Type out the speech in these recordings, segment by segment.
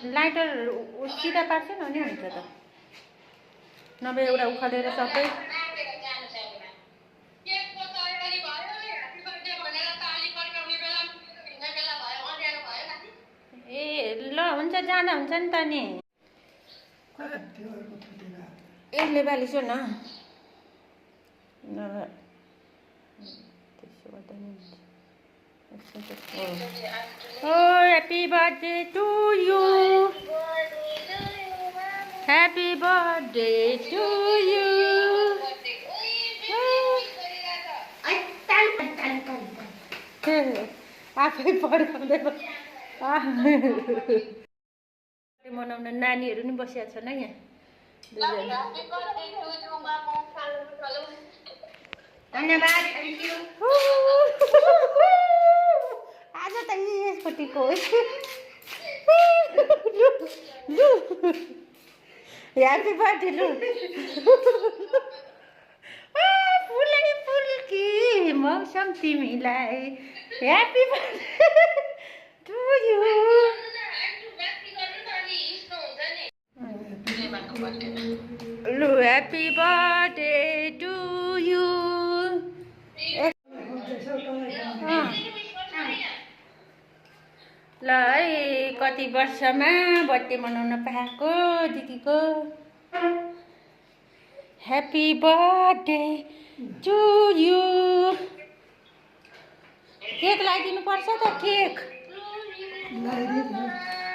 Lighter सिधा पार्छ न नि हुन्छ त नभए एउटा उखालेर सबै ए ल हुन्छ जाँदा हुन्छ नि त नि यसले बालिसो न त्यसो गर्दा नि हुन्छ Oh, happy birthday to you. Happy birthday to you. आफै पढाउँदै मनाउन नानीहरू नि बसिया छन् है यहाँ धन्यवाद आज त यसपट्टिको ह्याप्पी बर्थडे लु फुलै फुल्की मौसम तिमीलाई ह्याप्पी बर्थडे टु यु लु ह्याप्पी बर्थडे टु यु ल है कति वर्षमा बर्थडे मनाउन पाएको दिदीको happy birthday to you cake लगाइदिनु पर्छ त केक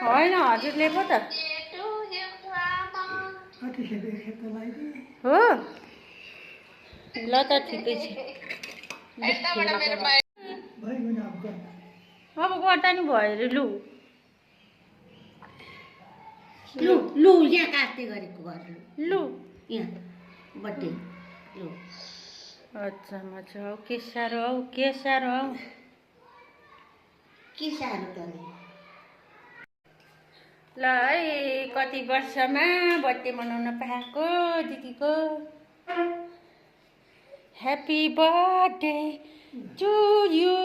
होइन हजुरले पो त हो ल त ठिकै छ अब गर्दा नि भयो अरे लु लु लु यहाँ काट्दै गरेको घर लु यहाँ बर्थडे लु अच्छा मजा हौ के साह्रो हौ के साह्रो हौ के साह्रो त ल है कति वर्षमा बर्थडे मनाउन पाएको दिदीको ह्याप्पी बर्थडे टु यु